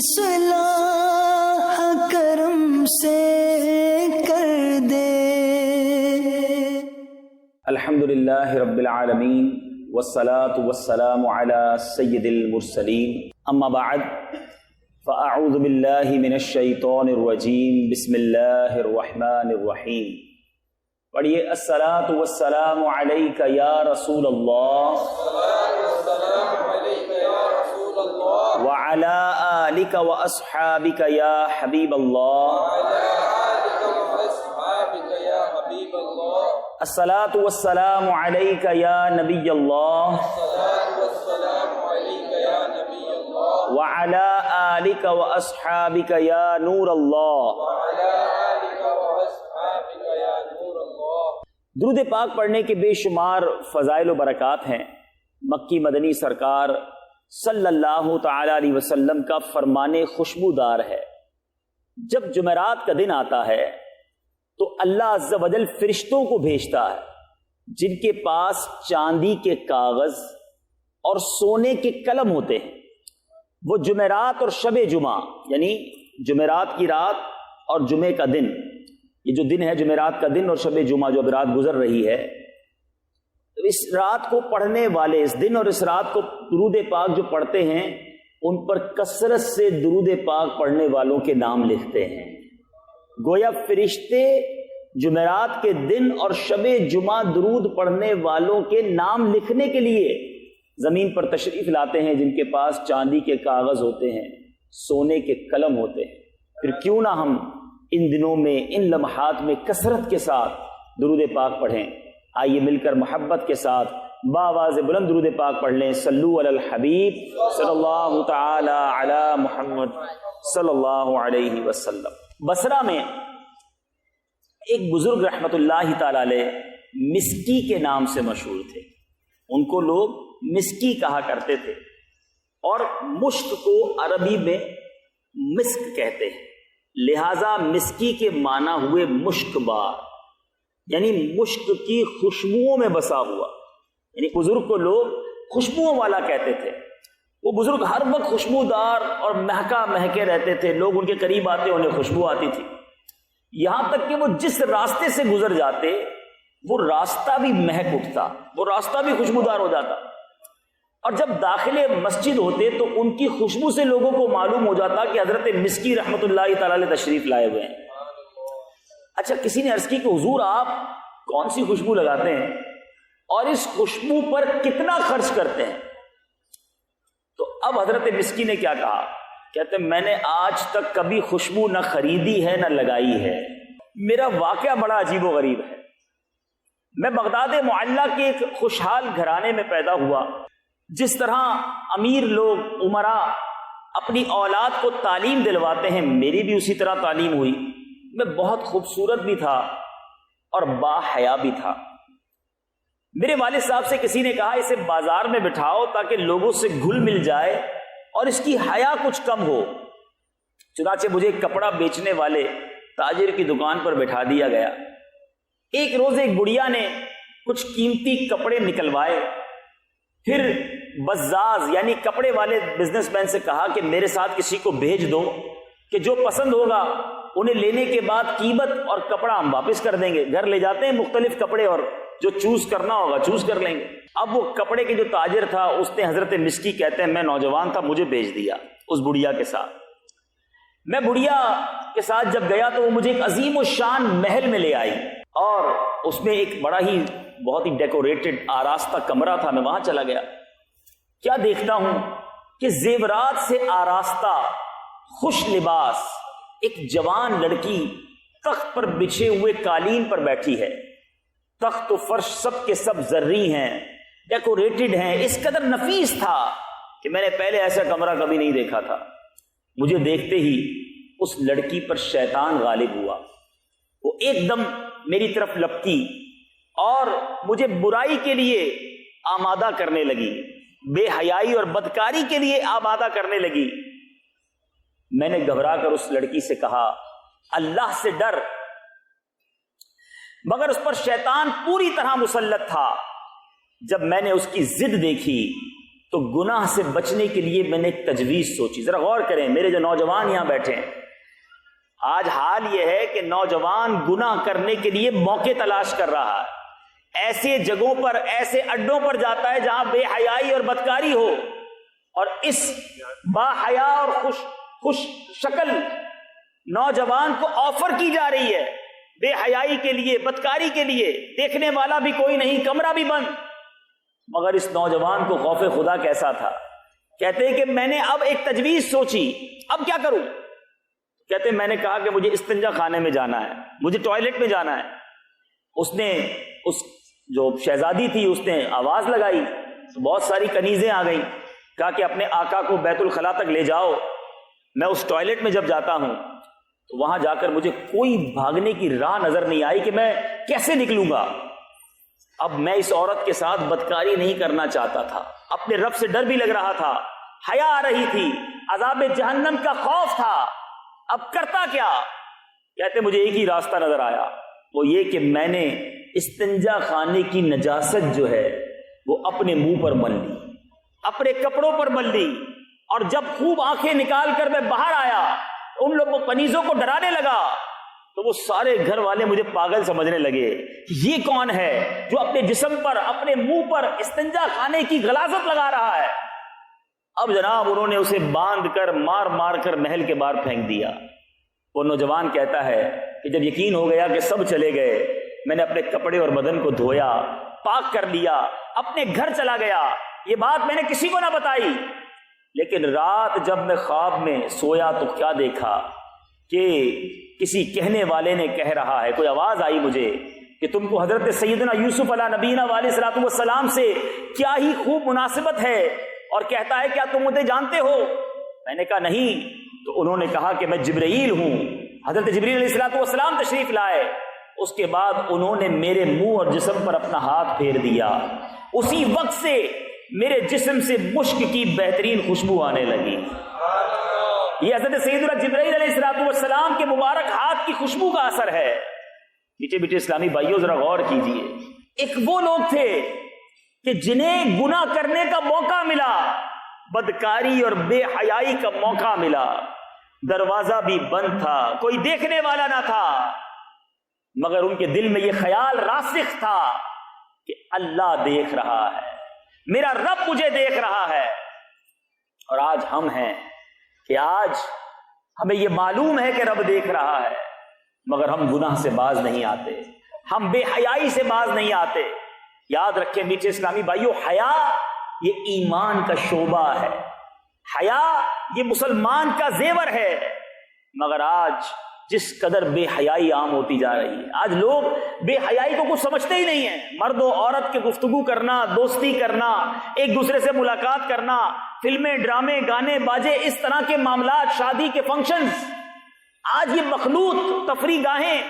اصلاح کرم سے کر دے۔ الحمدللہ رب العالمین والصلاة والسلام علی سید المرسلین، اما بعد فاعوذ باللہ من الشیطان الرجیم، بسم اللہ الرحمن الرحیم۔ پڑھیے، الصلاة والسلام علیک یا رسول اللہ وعلی آلک واصحابک یا حبیب اللہ۔ الصلاة والسلام علیک یا نبی اللہ وعلی آلک واصحابک یا نور اللہ۔ درود پاک پڑھنے کے بے شمار فضائل و برکات ہیں۔ مکی مدنی سرکار صلی اللہ تعالی علیہ وسلم کا فرمان خوشبودار ہے۔ جب جمعرات کا دن آتا ہے تو اللہ عز و جل فرشتوں کو بھیجتا ہے جن کے پاس چاندی کے کاغذ اور سونے کے قلم ہوتے ہیں۔ وہ جمعرات اور شب جمعہ، یعنی جمعرات کی رات اور جمعے کا دن، یہ جو دن ہے جمعرات کا دن اور شب جمعہ جو اب رات گزر رہی ہے، اس رات کو پڑھنے والے، اس دن اور اس رات کو درود پاک جو پڑھتے ہیں ان پر کثرت سے درود پاک پڑھنے والوں کے نام لکھتے ہیں۔ گویا فرشتے جمعرات کے دن اور شب جمعہ درود پڑھنے والوں کے نام لکھنے کے لیے زمین پر تشریف لاتے ہیں جن کے پاس چاندی کے کاغذ ہوتے ہیں، سونے کے قلم ہوتے ہیں۔ پھر کیوں نہ ہم ان دنوں میں، ان لمحات میں کثرت کے ساتھ درود پاک پڑھیں۔ آئیے مل کر محبت کے ساتھ بآواز بلند درود پاک پڑھ لیں۔ صلو علی الحبیب صلی اللہ تعالی علی محمد صلی اللہ علیہ وسلم۔ بصرہ میں ایک بزرگ رحمت اللہ تعالی علیہ مسکی کے نام سے مشہور تھے۔ ان کو لوگ مسکی کہا کرتے تھے، اور مشک کو عربی میں مسک کہتے ہیں، لہذا مسکی کے معنی ہوئے مشک بار، یعنی مشک کی خوشبوؤں میں بسا ہوا۔ یعنی بزرگ کو لوگ خوشبوؤں والا کہتے تھے۔ وہ بزرگ ہر وقت خوشبودار اور مہکے رہتے تھے، لوگ ان کے قریب آتے انہیں خوشبو آتی تھی، یہاں تک کہ وہ جس راستے سے گزر جاتے وہ راستہ بھی مہک اٹھتا، وہ راستہ بھی خوشبودار ہو جاتا، اور جب داخل مسجد ہوتے تو ان کی خوشبو سے لوگوں کو معلوم ہو جاتا کہ حضرت مسکی رحمت اللہ تعالی علیہ تشریف لائے ہوئے ہیں۔ اچھا، کسی نے عرض کی کہ حضور آپ کون سی خوشبو لگاتے ہیں اور اس خوشبو پر کتنا خرچ کرتے ہیں؟ تو اب حضرت مسکی نے کیا کہا؟ کہتے ہیں میں نے آج تک کبھی خوشبو نہ خریدی ہے نہ لگائی ہے۔ میرا واقعہ بڑا عجیب و غریب ہے۔ میں بغداد معلیٰ کے ایک خوشحال گھرانے میں پیدا ہوا۔ جس طرح امیر لوگ، امراء اپنی اولاد کو تعلیم دلواتے ہیں، میری بھی اسی طرح تعلیم ہوئی۔ میں بہت خوبصورت بھی تھا اور با حیا بھی تھا۔ میرے والد صاحب سے کسی نے کہا اسے بازار میں بٹھاؤ تاکہ لوگوں سے گھل مل جائے اور اس کی حیا کچھ کم ہو۔ چنانچہ مجھے کپڑا بیچنے والے تاجر کی دکان پر بٹھا دیا گیا۔ ایک روز ایک بڑھیا نے کچھ قیمتی کپڑے نکلوائے، پھر بزاز یعنی کپڑے والے بزنس مین سے کہا کہ میرے ساتھ کسی کو بھیج دو کہ جو پسند ہوگا انہیں لینے کے بعد قیمت اور کپڑا ہم واپس کر دیں گے۔ گھر لے جاتے ہیں مختلف کپڑے اور جو چوز کرنا ہوگا چوز کر لیں گے۔ اب وہ کپڑے کے جو تاجر تھا اس نے حضرت مسکی کہتے ہیں میں نوجوان تھا، مجھے بھیج دیا اس بڑھیا کے ساتھ۔ میں بڑھیا کے ساتھ جب گیا تو وہ مجھے ایک عظیم و شان محل میں لے آئی، اور اس میں ایک بڑا ہی بہت ہی ڈیکوریٹڈ آراستہ کمرہ تھا۔ میں وہاں چلا گیا، کیا دیکھتا ہوں کہ زیورات سے آراستہ خوش لباس ایک جوان لڑکی تخت پر بچھے ہوئے قالین پر بیٹھی ہے۔ تخت و فرش سب کے سب زرعی ہیں، ڈیکوریٹڈ ہیں، اس قدر نفیس تھا کہ میں نے پہلے ایسا کمرہ کبھی نہیں دیکھا تھا۔ مجھے دیکھتے ہی اس لڑکی پر شیطان غالب ہوا، وہ ایک دم میری طرف لپکی اور مجھے برائی کے لیے آمادہ کرنے لگی، بے حیائی اور بدکاری کے لیے آمادہ کرنے لگی۔ میں نے گھبرا کر اس لڑکی سے کہا اللہ سے ڈر، مگر اس پر شیطان پوری طرح مسلط تھا۔ جب میں نے اس کی ضد دیکھی تو گناہ سے بچنے کے لیے میں نے ایک تجویز سوچی. ذرا غور کریں میرے جو نوجوان یہاں بیٹھے ہیں, آج حال یہ ہے کہ نوجوان گناہ کرنے کے لیے موقع تلاش کر رہا ہے, ایسے جگہوں پر, ایسے اڈوں پر جاتا ہے جہاں بے حیائی اور بدکاری ہو, اور اس با حیا اور خوش شکل نوجوان کو آفر کی جا رہی ہے بے حیائی کے لیے, بدکاری کے لیے, دیکھنے والا بھی کوئی نہیں, کمرہ بھی بند. مگر اس نوجوان کو خوف خدا کیسا تھا. کہتے ہیں کہ میں نے اب ایک تجویز سوچی, اب کیا کروں. کہتے ہیں میں نے کہا کہ مجھے استنجا خانے میں جانا ہے, مجھے ٹوائلٹ میں جانا ہے. اس جو شہزادی تھی اس نے آواز لگائی تو بہت ساری کنیزیں آ گئیں. کہا کہ اپنے آقا کو بیت الخلا تک لے جاؤ, میں اس ٹوائلٹ میں جب جاتا ہوں تو وہاں جا کر مجھے کوئی بھاگنے کی راہ نظر نہیں آئی کہ میں کیسے نکلوں گا. اب میں اس عورت کے ساتھ بدکاری نہیں کرنا چاہتا تھا, اپنے رب سے ڈر بھی لگ رہا تھا, حیا آ رہی تھی, عذاب جہنم کا خوف تھا. اب کرتا کیا. کہتے مجھے ایک ہی راستہ نظر آیا, وہ یہ کہ میں نے استنجا خانے کی نجاست جو ہے وہ اپنے منہ پر مل لی, اپنے کپڑوں پر مل لی, اور جب خوب آنکھیں نکال کر میں باہر آیا ان لوگوں کنیزوں کو ڈرانے لگا تو وہ سارے گھر والے مجھے پاگل سمجھنے لگے کہ یہ کون ہے جو اپنے جسم پر, اپنے منہ پر استنجا خانے کی غلاظت لگا رہا ہے. اب جناب انہوں نے اسے باندھ کر مار مار کر محل کے باہر پھینک دیا. وہ نوجوان کہتا ہے کہ جب یقین ہو گیا کہ سب چلے گئے, میں نے اپنے کپڑے اور بدن کو دھویا, پاک کر لیا, اپنے گھر چلا گیا. یہ بات میں نے کسی کو نہ بتائی, لیکن رات جب میں خواب میں سویا تو کیا دیکھا کہ کسی کہنے والے نے کہہ رہا ہے, کوئی آواز آئی مجھے کہ تم کو حضرت سیدنا یوسف علیہ نبینا علیہ الصلوۃ والسلام سے کیا ہی خوب مناسبت ہے, اور کہتا ہے کیا تم مجھے جانتے ہو. میں نے کہا نہیں. تو انہوں نے کہا کہ میں جبرائیل ہوں. حضرت جبرائیل علیہ الصلوۃ والسلام تشریف لائے. اس کے بعد انہوں نے میرے منہ اور جسم پر اپنا ہاتھ پھیر دیا. اسی وقت سے میرے جسم سے مشک کی بہترین خوشبو آنے لگی. یہ حضرت سیدنا جبرائیل علیہ الصلوۃ والسلام کے مبارک ہاتھ کی خوشبو کا اثر ہے. میٹھے میٹھے اسلامی بھائیوں ذرا غور کیجئے, ایک وہ لوگ تھے کہ جنہیں گناہ کرنے کا موقع ملا, بدکاری اور بے حیائی کا موقع ملا, دروازہ بھی بند تھا, کوئی دیکھنے والا نہ تھا, مگر ان کے دل میں یہ خیال راسخ تھا کہ اللہ دیکھ رہا ہے, میرا رب مجھے دیکھ رہا ہے. اور آج ہم ہیں کہ آج ہمیں یہ معلوم ہے کہ رب دیکھ رہا ہے, مگر ہم گناہ سے باز نہیں آتے, ہم بے حیائی سے باز نہیں آتے. یاد رکھیں میٹھے اسلامی بھائیوں, حیا یہ ایمان کا شعبہ ہے, حیا یہ مسلمان کا زیور ہے. مگر آج جس قدر بے حیائی عام ہوتی جا رہی ہے, آج لوگ بے حیائی کو کچھ سمجھتے ہی نہیں ہیں. مرد و عورت کے گفتگو کرنا, دوستی کرنا, ایک دوسرے سے ملاقات کرنا, فلمیں, ڈرامے, گانے, باجے, اس طرح کے معاملات, شادی کے فنکشنز, آج یہ مخلوط تفریح گاہیں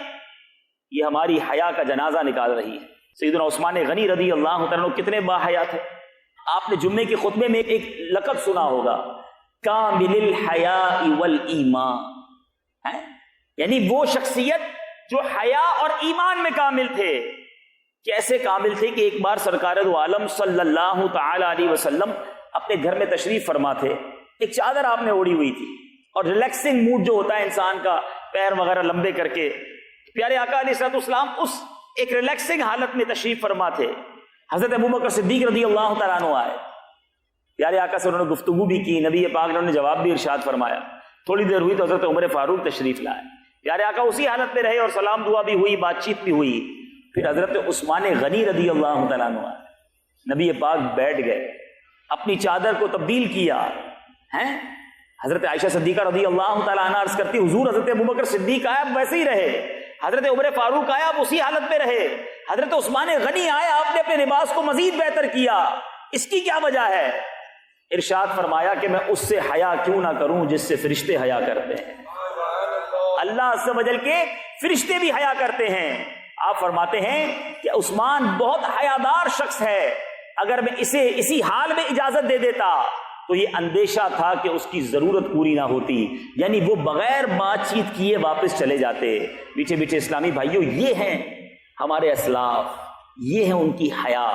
یہ ہماری حیا کا جنازہ نکال رہی ہے. سیدنا عثمان غنی رضی اللہ تعالیٰ عنہ کتنے با حیا تھے. آپ نے جمعے کے خطبے میں ایک لقب سنا ہوگا, کامل الحیاء والایمان, یعنی وہ شخصیت جو حیا اور ایمان میں کامل تھے. کیسے کامل تھے کہ ایک بار سرکار دو عالم صلی اللہ تعالی علیہ وسلم اپنے گھر میں تشریف فرما تھے. ایک چادر آپ نے اوڑھی ہوئی تھی, اور ریلیکسنگ موڈ جو ہوتا ہے انسان کا, پیر وغیرہ لمبے کر کے, پیارے آقا علیہ الصلوۃ والسلام اس ایک ریلیکسنگ حالت میں تشریف فرما تھے. حضرت ابوبکر صدیق رضی اللہ تعالیٰ عنہ آئے, پیارے آقا سے انہوں نے گفتگو بھی کی, نبی پاک نے انہوں نے جواب بھی ارشاد فرمایا. تھوڑی دیر ہوئی تو حضرت عمر فاروق تشریف لائے. پیارے آقا اسی حالت میں رہے اور سلام دعا بھی ہوئی, بات چیت بھی ہوئی. پھر حضرت عثمان غنی رضی اللہ تعالیٰ عنہ آئے, نبی پاک بیٹھ گئے, اپنی چادر کو تبدیل کیا. حضرت عائشہ صدیقہ رضی اللہ تعالیٰ عنہ عرض کرتی, حضور حضرت ابوبکر صدیق آیا آپ ویسے ہی رہے, حضرت عمر فاروق آیا آپ اسی حالت میں رہے, حضرت عثمان غنی آیا آپ نے اپنے لباس کو مزید بہتر کیا, اس کی کیا وجہ ہے؟ ارشاد فرمایا کہ میں اس سے حیا کیوں نہ کروں جس سے فرشتے حیا کرتے ہیں. اللہ عز و جل کے فرشتے بھی حیا کرتے ہیں. آپ فرماتے ہیں کہ عثمان بہت حیادار شخص ہے, اگر میں اسے اسی حال میں اجازت دے دیتا تو یہ اندیشہ تھا کہ اس کی ضرورت پوری نہ ہوتی, یعنی وہ بغیر بات چیت کیے واپس چلے جاتے. میٹھے میٹھے اسلامی بھائیوں, یہ ہیں ہمارے اسلاف, یہ ہیں ان کی حیا.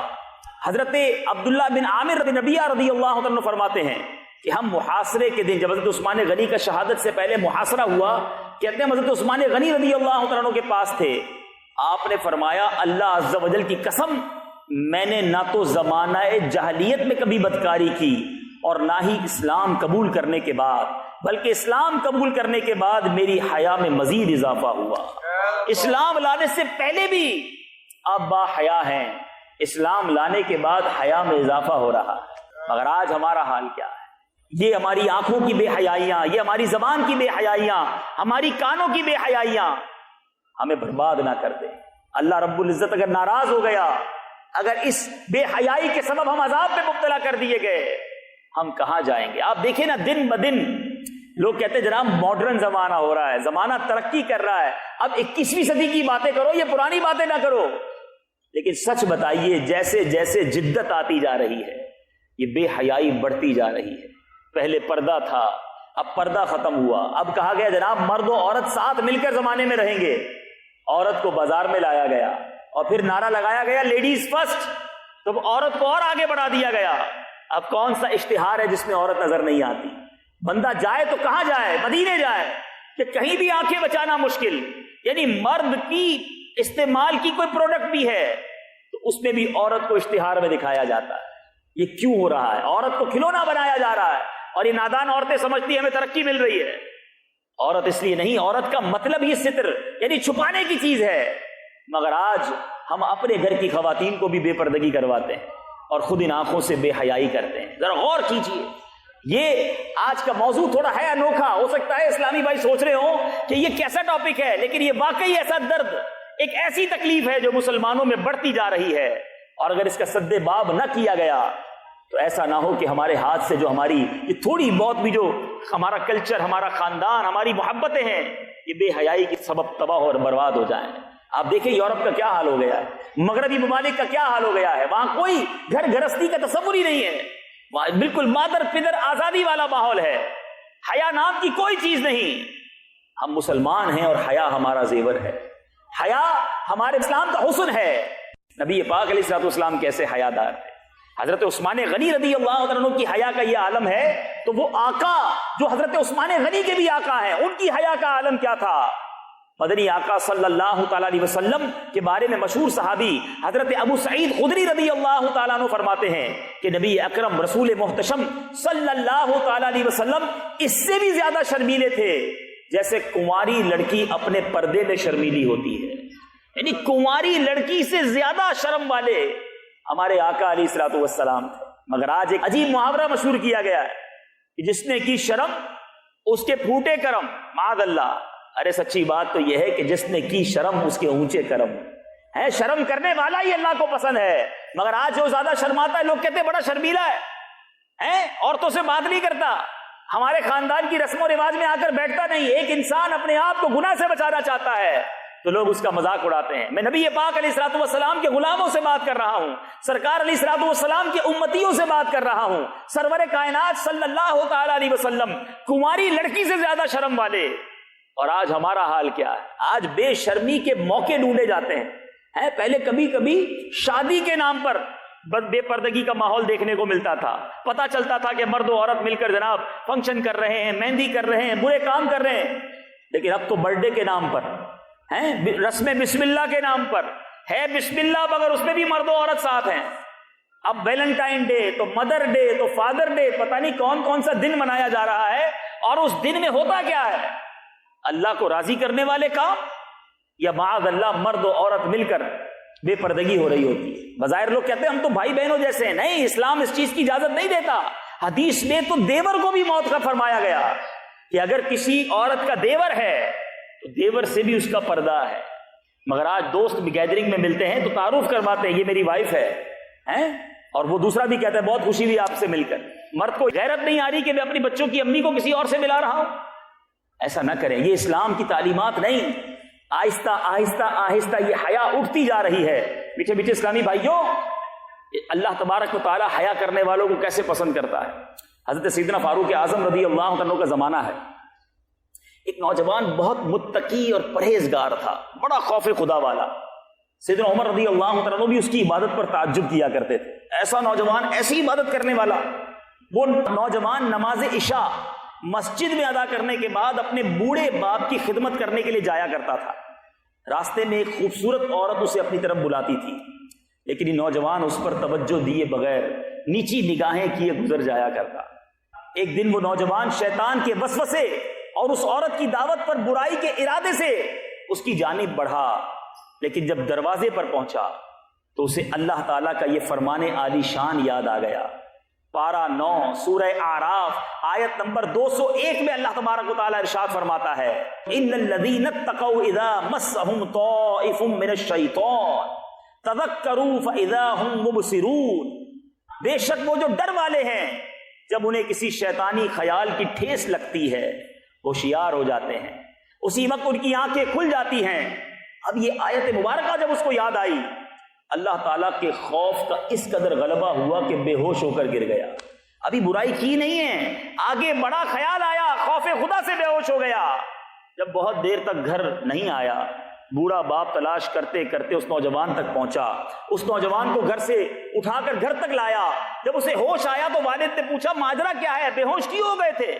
حضرت عبداللہ بن عامر بن ربیعہ رضی اللہ عنہ فرماتے ہیں کہ ہم محاصرے کے دن جب حضرت عثمان غنی کا شہادت سے پہلے محاصرہ ہوا، کہتے ہیں حضرت عثمان غنی رضی اللہ عنہ کے پاس تھے، آپ نے فرمایا اللہ عز و جل کی قسم میں نے نہ تو زمانہ جاہلیت میں کبھی بدکاری کی اور نہ ہی اسلام قبول کرنے کے بعد، بلکہ اسلام قبول کرنے کے بعد میری حیا میں مزید اضافہ ہوا۔ اسلام لانے سے پہلے بھی آپ با حیا ہیں، اسلام لانے کے بعد حیا میں اضافہ ہو رہا ہے۔ مگر آج ہمارا حال کیا ہے؟ یہ ہماری آنکھوں کی بے حیائیاں، یہ ہماری زبان کی بے حیائیاں، ہماری کانوں کی بے حیائیاں ہمیں برباد نہ کر دیں۔ اللہ رب العزت اگر ناراض ہو گیا، اگر اس بے حیائی کے سبب ہم عذاب میں مبتلا کر دیے گئے، ہم کہاں جائیں گے؟ آپ دیکھیں نا، دن بدن لوگ کہتے ہیں جناب ماڈرن زمانہ ہو رہا ہے، زمانہ ترقی کر رہا ہے، اب 21ویں صدی کی باتیں کرو، یہ پرانی باتیں نہ کرو۔ لیکن سچ بتائیے، جیسے جیسے جدت آتی جا رہی ہے یہ بے حیائی بڑھتی جا رہی ہے۔ پہلے پردہ تھا، اب پردہ ختم ہوا، اب کہا گیا جناب مرد و عورت ساتھ مل کر زمانے میں رہیں گے، عورت کو بازار میں لایا گیا اور پھر نعرہ لگایا گیا لیڈیز فرسٹ، تو عورت کو اور آگے بڑھا دیا گیا۔ اب کون سا اشتہار ہے جس میں عورت نظر نہیں آتی؟ بندہ جائے تو کہاں جائے؟ مدینے جائے کہ کہیں بھی آنکھیں بچانا مشکل۔ یعنی مرد کی استعمال کی کوئی پروڈکٹ بھی ہے تو اس میں بھی عورت کو اشتہار میں دکھایا جاتا ہے۔ یہ کیوں ہو رہا ہے؟ عورت کو کھلونا بنایا جا رہا ہے اور یہ نادان عورتیں سمجھتی ہیں ہمیں ترقی مل رہی ہے۔ عورت اس لیے نہیں، عورت کا مطلب ہی ستر یعنی چھپانے کی چیز ہے۔ مگر آج ہم اپنے گھر کی خواتین کو بھی بے پردگی کرواتے ہیں اور خود ان آنکھوں سے بے حیائی کرتے ہیں۔ ذرا غور کیجیے، یہ آج کا موضوع تھوڑا ہے انوکھا، ہو سکتا ہے اسلامی بھائی سوچ رہے ہوں کہ یہ کیسا ٹاپک ہے، لیکن یہ واقعی ایسا درد، ایک ایسی تکلیف ہے جو مسلمانوں میں بڑھتی جا رہی ہے، اور اگر اس کا سد باب نہ کیا گیا تو ایسا نہ ہو کہ ہمارے ہاتھ سے جو ہماری یہ تھوڑی بہت بھی جو ہمارا کلچر، ہمارا خاندان، ہماری محبتیں ہیں، یہ بے حیائی کے سبب تباہ اور برباد ہو جائیں۔ آپ دیکھیں یورپ کا کیا حال ہو گیا ہے، مغربی ممالک کا کیا حال ہو گیا ہے، وہاں کوئی گھر گرہستی کا تصور ہی نہیں ہے، وہاں بالکل مادر پدر آزادی والا ماحول ہے، حیا نام کی کوئی چیز نہیں۔ ہم مسلمان ہیں اور حیا ہمارا زیور ہے، حیا ہمارے اسلام کا حسن ہے۔ نبی پاک علیہ الصلوۃ والسلام کیسے حیا دار تھے۔ حضرت عثمان غنی رضی اللہ عنہ کی حیا کا یہ عالم ہے، تو وہ آقا جو حضرت عثمان غنی کے بھی آقا ہیں، ان کی حیا کا عالم کیا تھا؟ مدنی آقا صلی اللہ تعالیٰ علیہ وسلم کے بارے میں مشہور صحابی حضرت ابو سعید خدری رضی اللہ تعالیٰ عنہ فرماتے ہیں کہ نبی اکرم رسول محتشم صلی اللہ تعالیٰ علیہ وسلم اس سے بھی زیادہ شرمیلے تھے جیسے کنواری لڑکی اپنے پردے میں شرمیلی ہوتی ہے۔ یعنی کنواری لڑکی سے زیادہ شرم والے ہمارے آقا علیہ الصلوۃ والسلام تھے۔ مگر آج ایک عجیب محاورہ مشہور کیا گیا ہے کہ جس نے کی شرم اس کے پھوٹے کرم، معاذ اللہ۔ ارے سچی بات تو یہ ہے کہ جس نے کی شرم اس کے اونچے کرم ہے۔ شرم کرنے والا ہی اللہ کو پسند ہے، مگر آج جو زیادہ شرماتا ہے لوگ کہتے ہیں بڑا شرمیلا ہے، عورتوں سے بات نہیں کرتا، ہمارے خاندان کی رسم و رواج میں آ کر بیٹھتا نہیں۔ ایک انسان اپنے آپ کو گناہ سے بچانا چاہتا ہے تو لوگ اس کا مذاق اڑاتے ہیں۔ میں نبی پاک علیہ الصلوۃ والسلام کے غلاموں سے بات کر رہا ہوں، سرکار علیہ الصلوۃ والسلام کے امتیوں سے بات کر رہا ہوں، سرور کائنات صلی اللہ تعالی علیہ وسلم کنواری لڑکی سے زیادہ شرم والے۔ اور آج ہمارا حال کیا ہے؟ آج بے شرمی کے موقع ڈھونڈے جاتے ہیں۔ پہلے کبھی کبھی شادی کے نام پر بے پردگی کا ماحول دیکھنے کو ملتا تھا، پتہ چلتا تھا کہ مرد و عورت مل کر جناب فنکشن کر رہے ہیں، مہندی کر رہے ہیں، برے کام کر رہے ہیں۔ لیکن اب تو برتھ ڈے کے نام پر، رسم بسم اللہ کے نام پر ہے بسم اللہ، مگر اس میں بھی مرد و عورت ساتھ ہیں۔ اب ویلنٹائن ڈے تو مدر ڈے تو فادر ڈے، پتہ نہیں کون کون سا دن منایا جا رہا ہے، اور اس دن میں ہوتا کیا ہے؟ اللہ کو راضی کرنے والے کام، یا معاذ اللہ مرد و عورت مل کر بے پردگی ہو رہی ہوتی ہے۔ بظاہر لوگ کہتے ہیں ہم تو بھائی بہنوں جیسے ہیں، نہیں، اسلام اس چیز کی اجازت نہیں دیتا۔ حدیث میں تو دیور کو بھی موت کا فرمایا گیا کہ اگر کسی عورت کا دیور ہے تو دیور سے بھی اس کا پردہ ہے۔ مگر آج دوست بھی گیدرنگ میں ملتے ہیں تو تعارف کرواتے ہیں یہ میری وائف ہے، اور وہ دوسرا بھی کہتا ہے بہت خوشی ہوئی آپ سے مل کر۔ مرد کو غیرت نہیں آ رہی کہ میں اپنی بچوں کی امی کو کسی اور سے ملا رہا ہوں۔ ایسا نہ کریں، یہ اسلام کی تعلیمات نہیں۔ آہستہ آہستہ آہستہ یہ حیا اٹھتی جا رہی ہے۔ میٹھے میٹھے اسلامی بھائیوں، اللہ تبارک و تعالی حیا کرنے والوں کو کیسے پسند کرتا ہے۔ حضرت سیدنا فاروق اعظم رضی اللہ عنہ کا زمانہ ہے، ایک نوجوان بہت متقی اور پرہیزگار تھا، بڑا خوف خدا والا، سیدنا عمر رضی اللہ تعالیٰ عنہ بھی اس کی عبادت پر تعجب کیا کرتے تھے. ایسا نوجوان، ایسی عبادت کرنے والا. وہ نوجوان نماز عشاء مسجد میں ادا کرنے کے بعد اپنے بوڑھے باپ کی خدمت کرنے کے لیے جایا کرتا تھا. راستے میں ایک خوبصورت عورت اسے اپنی طرف بلاتی تھی، لیکن یہ نوجوان اس پر توجہ دیے بغیر نیچی نگاہیں کیے گزر جایا کرتا. ایک دن وہ نوجوان شیطان کے وسوسے اور اس عورت کی دعوت پر برائی کے ارادے سے اس کی جانب بڑھا، لیکن جب دروازے پر پہنچا تو اسے اللہ تعالیٰ کا یہ فرمان عالی شان یاد آ گیا. پارہ 9 سورہ اعراف آیت نمبر 201 میں اللہ تبارک و تعالیٰ ارشاد فرماتا ہے ان الذین اتقوا اذا مسهم طائف من الشیطان تذکروا فاذا هم مبصرون. بے شک وہ جو ڈر والے ہیں جب انہیں کسی شیطانی خیال کی ٹھیس لگتی ہے ہوشیار ہو جاتے ہیں، اسی وقت ان کی آنکھیں کھل جاتی ہیں. اب یہ آیت مبارکہ جب اس کو یاد آئی، اللہ تعالیٰ کے خوف کا اس قدر غلبہ ہوا کہ بے ہوش ہو کر گر گیا. ابھی برائی کی نہیں ہے، آگے بڑا خیال آیا، خوف خدا سے بے ہوش ہو گیا. جب بہت دیر تک گھر نہیں آیا، بوڑھا باپ تلاش کرتے کرتے اس نوجوان تک پہنچا. اس نوجوان کو گھر سے اٹھا کر گھر تک لایا. جب اسے ہوش آیا تو والد نے پوچھا ماجرا کیا ہے، بے ہوش کیوں ہو گئے تھے؟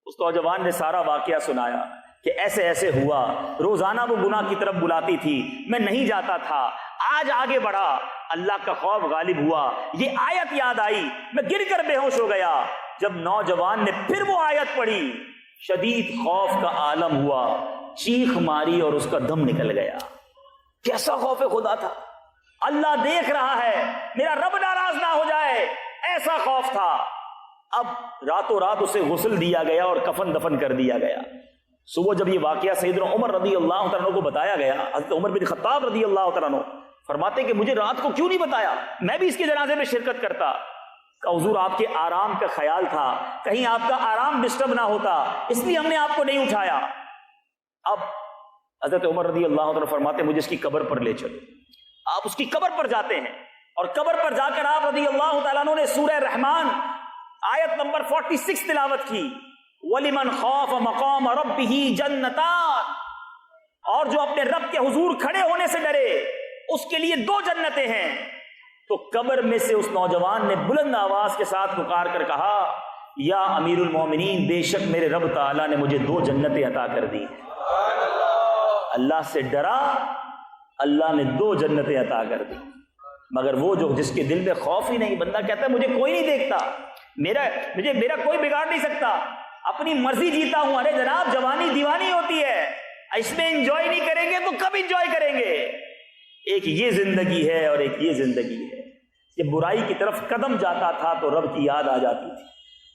اس نوجوان نے سارا واقعہ سنایا کہ ایسے ایسے ہوا، روزانہ وہ گناہ کی طرف بلاتی تھی، میں نہیں جاتا تھا، آج آگے بڑھا، اللہ کا خوف غالب ہوا، یہ آیت یاد آئی، میں گر کر بے ہوش ہو گیا. جب نوجوان نے پھر وہ آیت پڑھی، شدید خوف کا عالم ہوا، چیخ ماری اور اس کا دم نکل گیا. کیسا خوف خدا تھا، اللہ دیکھ رہا ہے، میرا رب ناراض نہ ہو جائے، ایسا خوف تھا. اب راتوں رات اسے غسل دیا گیا اور کفن دفن کر دیا گیا. صبح جب یہ واقعہ سیدنا عمر رضی اللہ تعالیٰ عنہ کو بتایا گیا، حضرت عمر بن خطاب رضی اللہ تعالیٰ عنہ فرماتے کہ مجھے رات کو کیوں نہیں بتایا، میں بھی اس کے جنازے میں شرکت کرتا. کہ حضور آپ کے آرام کا خیال تھا، کہیں آپ کا آرام ڈسٹرب نہ ہوتا، اس لیے ہم نے آپ کو نہیں اٹھایا. اب حضرت عمر رضی اللہ تعالیٰ فرماتے مجھے اس کی قبر پر لے چلو. آپ اس کی قبر پر جاتے ہیں اور قبر پر جا کر آپ رضی اللہ تعالیٰ عنہ نے سورہ رحمان آیت نمبر 46 تلاوت کی. وَلِمَنْ خَافَ مَقَامَ رَبِّهِ جَنَّتَانِ، اور جو اپنے رب کے حضور کھڑے ہونے سے ڈرے اس کے لیے 2 جنتیں ہیں. تو قبر میں سے اس نوجوان نے بلند آواز کے ساتھ پکار کر کہا یا امیر المومنین، بے شک میرے رب تعالیٰ نے مجھے 2 جنتیں عطا کر دی. اللہ سے ڈرا، اللہ نے 2 جنتیں عطا کر دی. مگر وہ جو جس کے دل میں خوف ہی نہیں، بندہ کہتا ہے مجھے کوئی نہیں دیکھتا، میرا کوئی بگاڑ نہیں سکتا، اپنی مرضی جیتا ہوں. ارے جناب، جوانی دیوانی ہوتی ہے، اس میں انجوائے نہیں کریں گے تو کب انجوائے کریں گے؟ ایک یہ زندگی ہے اور ایک یہ زندگی ہے. جب برائی کی طرف قدم جاتا تھا تو رب کی یاد آ جاتی تھی.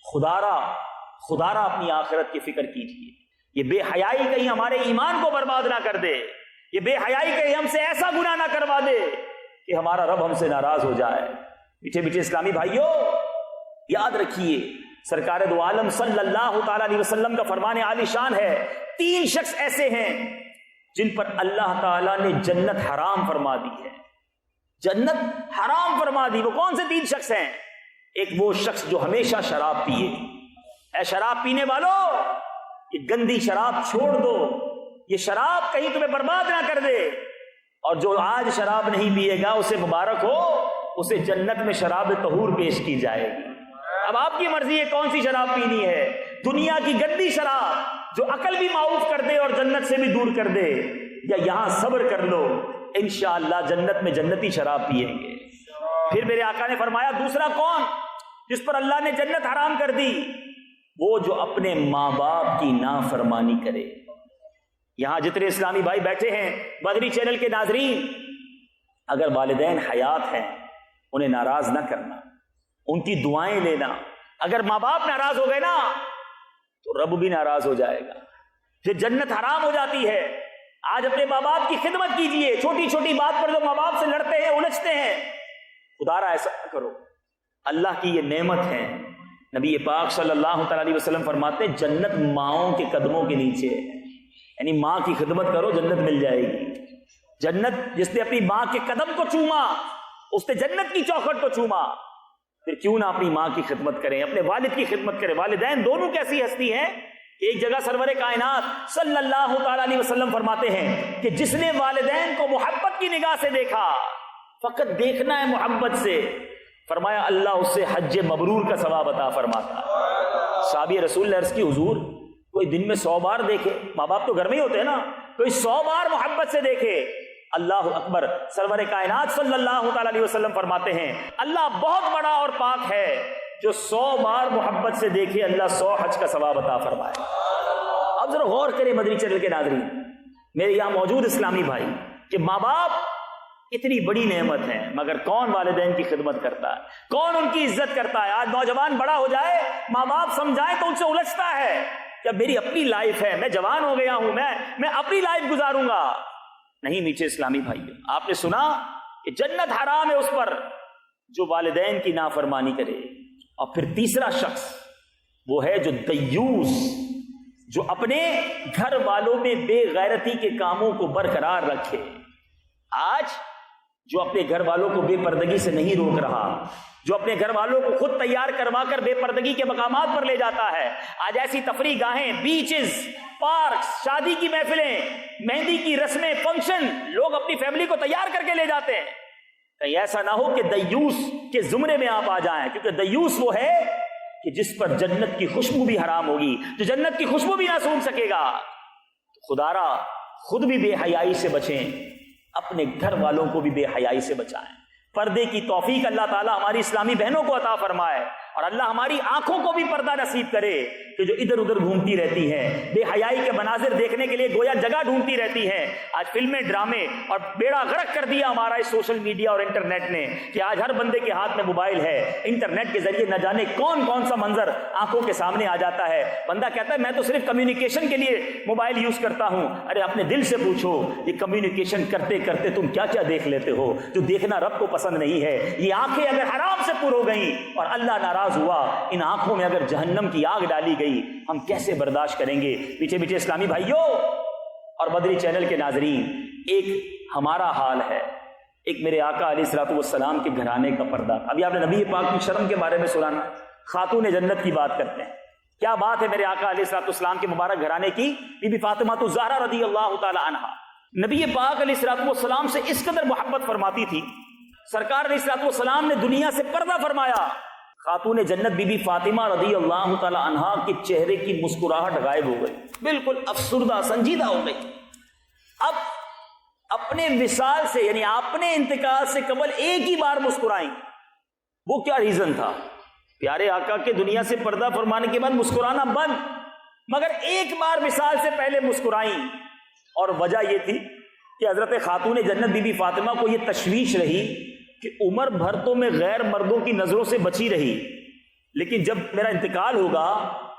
خدارا اپنی آخرت کی فکر کیجیے. یہ بے حیائی کہیں ہمارے ایمان کو برباد نہ کر دے، یہ بے حیائی کہیں ہم سے ایسا گناہ نہ کروا دے کہ ہمارا رب ہم سے ناراض ہو جائے. میٹھے میٹھے اسلامی بھائیوں، یاد رکھیے سرکار دو عالم صلی اللہ تعالی علیہ وسلم کا فرمان عالی شان ہے، 3 شخص ایسے ہیں جن پر اللہ تعالیٰ نے جنت حرام فرما دی ہے. جنت حرام فرما دی. وہ کون سے 3 شخص ہیں؟ ایک وہ شخص جو ہمیشہ شراب پیے. اے شراب پینے والوں، یہ گندی شراب چھوڑ دو، یہ شراب کہیں تمہیں برباد نہ کر دے. اور جو آج شراب نہیں پیے گا اسے مبارک ہو، اسے جنت میں شراب طہور پیش کی جائے گی. اب آپ کی مرضی ہے کون سی شراب پینی ہے، دنیا کی گندی شراب جو عقل بھی معاف کر دے اور جنت سے بھی دور کر دے، یا یہاں صبر کر لو، انشاءاللہ جنت میں جنتی شراب پیئیں گے. پھر میرے آقا نے فرمایا دوسرا کون جس پر اللہ نے جنت حرام کر دی؟ وہ جو اپنے ماں باپ کی نافرمانی کرے. یہاں جتنے اسلامی بھائی بیٹھے ہیں، بدری چینل کے ناظرین، اگر والدین حیات ہیں انہیں ناراض نہ کرنا، ان کی دعائیں لینا. اگر ماں باپ ناراض ہو گئے نا تو رب بھی ناراض ہو جائے گا، پھر جنت حرام ہو جاتی ہے. آج اپنے ماں باپ کی خدمت کیجئے. چھوٹی چھوٹی بات پر جو ماں باپ سے لڑتے ہیں، الجھتے ہیں، خدارا ایسا نہ کرو. اللہ کی یہ نعمت ہے. نبی پاک صلی اللہ تعالی علیہ وسلم فرماتے ہیں جنت ماؤں کے قدموں کے نیچے ہے. یعنی ماں کی خدمت کرو، جنت مل جائے گی. جنت، جس نے اپنی ماں کے قدم کو چوما اس نے جنت کی چوکھٹ کو چوما. پھر کیوں نہ اپنی ماں کی خدمت کریں، اپنے والد کی خدمت کریں. والدین دونوں کیسی ہستی ہیں کہ ایک جگہ سرور کائنات صلی اللہ تعالی علیہ وسلم فرماتے ہیں کہ جس نے والدین کو محبت کی نگاہ سے دیکھا، فقط دیکھنا ہے محبت سے، فرمایا اللہ اس سے حج مبرور کا ثواب عطا فرماتا ہے۔ صحابی رسول نے عرض کی حضور کوئی دن میں 100 بار دیکھے، ماں باپ تو گھر میں ہی ہوتے ہیں نا، کوئی 100 بار محبت سے دیکھے۔ اللہ اکبر، سرور کائنات صلی اللہ تعالی علیہ وسلم فرماتے ہیں اللہ بہت بڑا اور پاک ہے، جو 100 بار محبت سے دیکھے اللہ 100 حج کا ثواب عطا فرمائے۔ اب ذرا غور کریں مدنی چینل کے ناظرین، میرے یہاں موجود اسلامی بھائی، کہ ماں باپ اتنی بڑی نعمت ہے، مگر کون والدین کی خدمت کرتا ہے، کون ان کی عزت کرتا ہے؟ آج نوجوان بڑا ہو جائے، ماں باپ سمجھائیں تو ان سے الجھتا ہے کہ میری اپنی لائف ہے، میں جوان ہو گیا ہوں، میں اپنی لائف گزاروں گا۔ نہیں میٹھے اسلامی بھائی، آپ نے سنا کہ جنت حرام ہے اس پر جو والدین کی نافرمانی کرے۔ اور پھر تیسرا شخص وہ ہے جو دیوس، جو اپنے گھر والوں میں بے غیرتی کے کاموں کو برقرار رکھے۔ آج جو اپنے گھر والوں کو بے پردگی سے نہیں روک رہا، جو اپنے گھر والوں کو خود تیار کروا کر بے پردگی کے مقامات پر لے جاتا ہے، آج ایسی تفریح گاہیں، بیچز، پارکس، شادی کی محفلیں، مہندی کی رسمیں، فنکشن، لوگ اپنی فیملی کو تیار کر کے لے جاتے ہیں۔ کہیں ایسا نہ ہو کہ دیوس کے زمرے میں آپ آ جائیں، کیونکہ دیوس وہ ہے کہ جس پر جنت کی خوشبو بھی حرام ہوگی، جو جنت کی خوشبو بھی نہ سونگھ سکے گا۔ خدا را خود بھی بے حیائی سے بچیں، اپنے گھر والوں کو بھی بے حیائی سے بچائیں۔ پردے کی توفیق اللہ تعالیٰ ہماری اسلامی بہنوں کو عطا فرمائے، اور اللہ ہماری آنکھوں کو بھی پردہ نصیب کرے کہ جو ادھر ادھر گھومتی رہتی ہیں، بے حیائی کے مناظر دیکھنے کے لیے گویا جگہ ڈھونڈتی رہتی ہیں۔ آج فلمیں، ڈرامے اور بیڑا غرق کر دیا ہمارا اس سوشل میڈیا اور انٹرنیٹ نے، کہ آج ہر بندے کے ہاتھ میں موبائل ہے، انٹرنیٹ کے ذریعے نہ جانے کون کون سا منظر آنکھوں کے سامنے آ جاتا ہے۔ بندہ کہتا ہے میں تو صرف کمیونیکیشن کے لیے موبائل یوز کرتا ہوں۔ ارے اپنے دل سے پوچھو، یہ کمیونیکیشن کرتے کرتے تم کیا کیا دیکھ لیتے ہو جو دیکھنا رب کو پسند نہیں ہے؟ یہ آنکھیں اگر حرام سے پر ہو گئیں اور اللہ ناراض ہوا، ان آنکھوں میں اگر جہنم کی آگ ڈالی گئی، ہم کیسے برداشت کریں گے؟ پیچھے پیچھے اسلامی بھائیوں اور مدنی چینل کے ناظرین، ایک ہمارا حال ہے، ایک میرے آقا علیہ الصلوۃ والسلام کے گھرانے کا پردہ۔ ابھی آپ نے نبی پاک کی شرم کے بارے میں سنا، خاتون جنت کی بات کرتے ہیں، کیا بات ہے میرے آقا علیہ الصلوۃ والسلام کے مبارک گھرانے کی؟ بی بی فاطمہ الزہرا رضی اللہ تعالی عنہا نبی پاک علیہ الصلوۃ والسلام سے اس قدر محبت فرماتی تھی، سرکار علیہ الصلوۃ والسلام نے دنیا سے پردہ فرمایا۔ خاتون جنت بی بی فاطمہ رضی اللہ تعالی عنہا کے چہرے کی مسکراہٹ غائب ہو گئی، بالکل افسردہ، سنجیدہ ہو گئی۔ اب اپنے وصال سے، یعنی اپنے انتقال سے قبل ایک ہی بار مسکرائیں۔ وہ کیا ریزن تھا؟ پیارے آقا کے دنیا سے پردہ فرمانے کے بعد مسکرانا بند، مگر ایک بار وصال سے پہلے مسکرائیں، اور وجہ یہ تھی کہ حضرت خاتون جنت بی بی فاطمہ کو یہ تشویش رہی کہ عمر بھر تو میں غیر مردوں کی نظروں سے بچی رہی، لیکن جب میرا انتقال ہوگا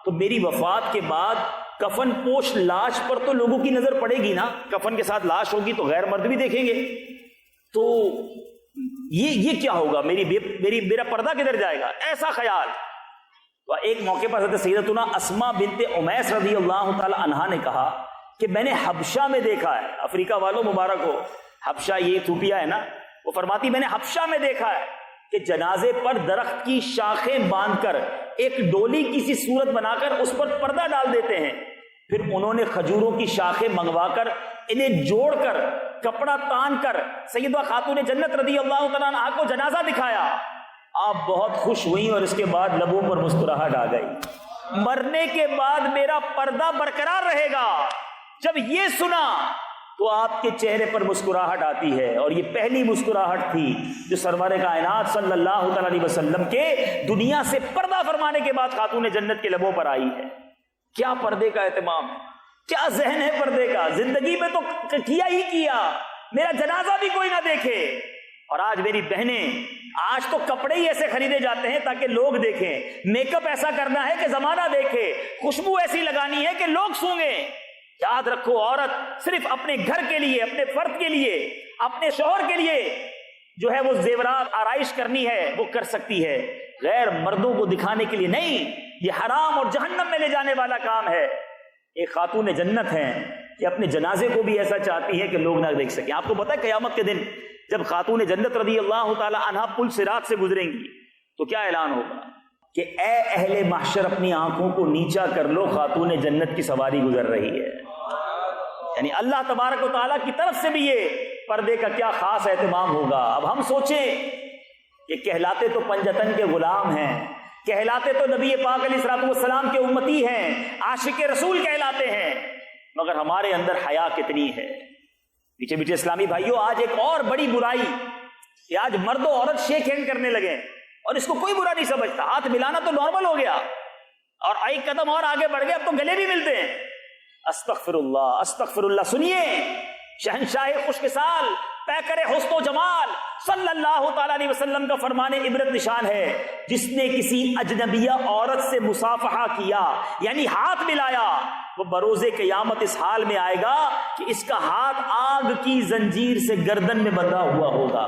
تو میری وفات کے بعد کفن پوش لاش پر تو لوگوں کی نظر پڑے گی نا، کفن کے ساتھ لاش ہوگی تو غیر مرد بھی دیکھیں گے، تو یہ کیا ہوگا، میرا پردہ کدھر جائے گا؟ ایسا خیال۔ تو ایک موقع پر حضرت سیدتنا اسماء بنت امیس رضی اللہ تعالی عنہا نے کہا کہ میں نے حبشہ میں دیکھا ہے، افریقہ والوں مبارک ہو، حبشہ یہ ایتھوپیا ہے نا، وہ فرماتی میں نے حبشہ میں دیکھا ہے کہ جنازے پر درخت کی شاخیں باندھ کر ایک ڈولی کی سی صورت بنا کر اس پر پردہ ڈال دیتے ہیں، پھر انہوں نے کھجوروں کی شاخیں منگوا کر انہیں جوڑ کر کپڑا تان کر سیدہ خاتون جنت رضی اللہ تعالیٰ عنہا کو جنازہ دکھایا۔ آپ بہت خوش ہوئیں اور اس کے بعد لبوں پر مسکراہٹ آ گئی، مرنے کے بعد میرا پردہ برقرار رہے گا۔ جب یہ سنا تو آپ کے چہرے پر مسکراہٹ آتی ہے، اور یہ پہلی مسکراہٹ تھی جو سرور کائنات صلی اللہ تعالی علیہ وسلم کے دنیا سے پردہ فرمانے کے بعد خاتون جنت کے لبوں پر آئی ہے۔ کیا پردے کا اہتمام ہے، کیا ذہن ہے پردے کا! زندگی میں تو کیا ہی کیا، میرا جنازہ بھی کوئی نہ دیکھے۔ اور آج میری بہنیں، آج تو کپڑے ہی ایسے خریدے جاتے ہیں تاکہ لوگ دیکھیں، میک اپ ایسا کرنا ہے کہ زمانہ دیکھے، خوشبو ایسی لگانی ہے کہ لوگ سونگیں۔ یاد رکھو، عورت صرف اپنے گھر کے لیے، اپنے فرد کے لیے، اپنے شوہر کے لیے جو ہے وہ زیورات آرائش کرنی ہے وہ کر سکتی ہے، غیر مردوں کو دکھانے کے لیے نہیں۔ یہ حرام اور جہنم میں لے جانے والا کام ہے۔ ایک خاتون جنت ہیں کہ اپنے جنازے کو بھی ایسا چاہتی ہے کہ لوگ نہ دیکھ سکیں۔ آپ کو پتہ ہے قیامت کے دن جب خاتون جنت رضی اللہ تعالی عنہا پل صراط سے گزریں گی تو کیا اعلان ہوگا؟ کہ اے اہل محشر اپنی آنکھوں کو نیچا کر لو، خاتون جنت کی سواری گزر رہی ہے۔ یعنی اللہ تبارک و تعالیٰ کی طرف سے بھی یہ پردے کا کیا خاص اہتمام ہوگا۔ اب ہم سوچیں کہ کہلاتے تو پنجتن کے غلام ہیں، کہلاتے تو نبی پاک علیہ الصلوۃ والسلام کے امتی ہیں، عاشق رسول کہلاتے ہیں، مگر ہمارے اندر حیا کتنی ہے۔ پیچھے پیچھے اسلامی بھائیوں، آج ایک اور بڑی برائی کہ آج مرد و عورت شیک ہینڈ کرنے لگے اور اس کو کوئی برا نہیں سمجھتا، ہاتھ ملانا تو نارمل ہو گیا، اور ایک قدم اور آگے بڑھ گئے، اب تو گلے بھی ملتے ہیں۔ استغفر اللہ استغفر اللہ۔ سنیے، شہنشاہ خوش سال پیکر حسن و جمال صلی اللہ تعالی علیہ وسلم کا فرمان عبرت نشان ہے، جس نے کسی اجنبیہ عورت سے مصافحہ کیا یعنی ہاتھ ملایا، وہ بروز قیامت اس حال میں آئے گا کہ اس کا ہاتھ آگ کی زنجیر سے گردن میں بندھا ہوا ہوگا۔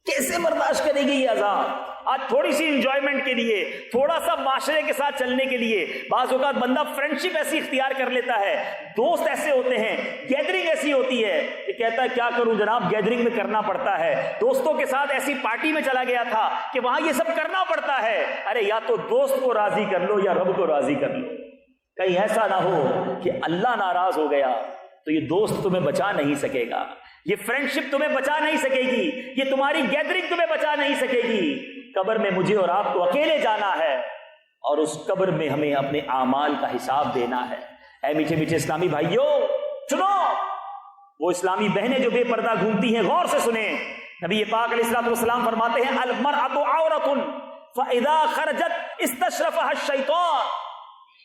کیسے برداشت کرے گی یہ عذاب؟ آج تھوڑی سی انجوائمنٹ کے لیے، تھوڑا سا معاشرے کے ساتھ چلنے کے لیے بعض اوقات بندہ فرینڈشپ ایسی اختیار کر لیتا ہے، دوست ایسے ہوتے ہیں، گیدرنگ ایسی ہوتی ہے کہ کہتا ہے کیا کروں جناب، گیدرنگ میں کرنا پڑتا ہے، دوستوں کے ساتھ ایسی پارٹی میں چلا گیا تھا کہ وہاں یہ سب کرنا پڑتا ہے۔ ارے یا تو دوست کو راضی کر لو یا رب کو راضی کر لو، کہیں ایسا نہ ہو کہ اللہ ناراض ہو گیا تو یہ دوست تمہیں بچا نہیں سکے گا، یہ فرینڈشپ تمہیں بچا نہیں سکے گی، یہ تمہاری گیدرنگ تمہیں بچا نہیں سکے گی۔ قبر میں مجھے اور آپ کو اکیلے جانا ہے، اور اس قبر میں ہمیں اپنے اعمال کا حساب دینا ہے۔ اے میٹھے میٹھے اسلامی بھائیوں، سنو، وہ اسلامی بہنیں جو بے پردہ گھومتی ہیں، غور سے سنیں، نبی پاک علیہ الصلوۃ والسلام فرماتے ہیں المرأۃ عورۃ فاذا خرجت استشرفها الشیطان۔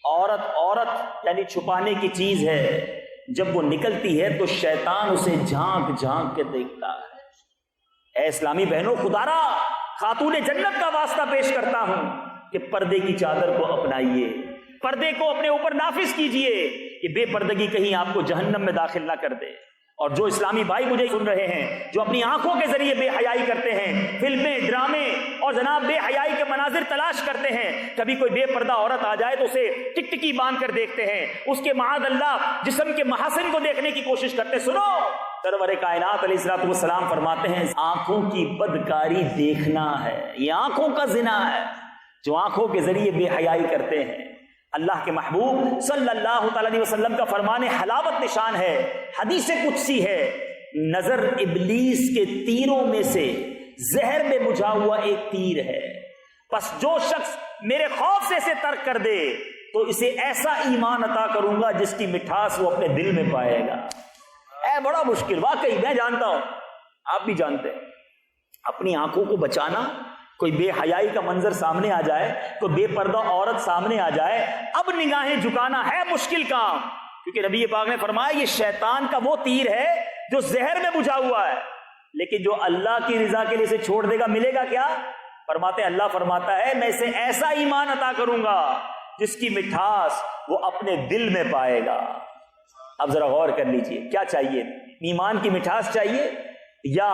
عورت یعنی چھپانے کی چیز ہے، جب وہ نکلتی ہے تو شیطان اسے جھانک جھانک کے دیکھتا ہے۔ اے اسلامی بہنوں، خدا را خاتون جنت کا واسطہ پیش کرتا ہوں کہ پردے کی چادر کو اپنائیے، پردے کو اپنے اوپر نافذ کیجئے، یہ بے پردگی کہیں آپ کو جہنم میں داخل نہ کر دے۔ اور جو اسلامی بھائی مجھے سن رہے ہیں، جو اپنی آنکھوں کے ذریعے بے حیائی کرتے ہیں، فلمیں، ڈرامے اور جناب بے حیائی کے مناظر تلاش کرتے ہیں، کبھی کوئی بے پردہ عورت آ جائے تو اسے ٹکٹکی باندھ کر دیکھتے ہیں، اس کے معاذ اللہ جسم کے محاسن کو دیکھنے کی کوشش کرتے ہیں۔ سنو، سرور کائنات علیہ الصلوۃ والسلام فرماتے ہیں آنکھوں کی بدکاری دیکھنا ہے، یہ آنکھوں کا زنا ہے، جو آنکھوں کے ذریعے بے حیائی کرتے ہیں۔ اللہ کے محبوب صلی اللہ تعالی علیہ وسلم کا فرمان حلاوت نشان ہے، حدیث قدسی ہے، نظر ابلیس کے تیروں میں سے زہر میں بجھا ہوا ایک تیر ہے، پس جو شخص میرے خوف سے اسے ترک کر دے تو اسے ایسا ایمان عطا کروں گا جس کی مٹھاس وہ اپنے دل میں پائے گا۔ اے بڑا مشکل، واقعی میں جانتا ہوں، آپ بھی جانتے ہیں، اپنی آنکھوں کو بچانا۔ کوئی بے حیائی کا منظر سامنے آ جائے، کوئی بے پردہ عورت سامنے آ جائے، اب نگاہیں جھکانا ہے مشکل کام، کیونکہ نبی پاک نے فرمایا یہ شیطان کا وہ تیر ہے جو زہر میں بجھا ہوا ہے، لیکن جو اللہ کی رضا کے لیے اسے چھوڑ دے گا ملے گا کیا؟ فرماتے اللہ فرماتا ہے میں اسے ایسا ایمان عطا کروں گا جس کی مٹھاس وہ اپنے دل میں پائے گا۔ اب ذرا غور کر لیجئے، کیا چاہیے؟ ایمان کی مٹھاس چاہیے یا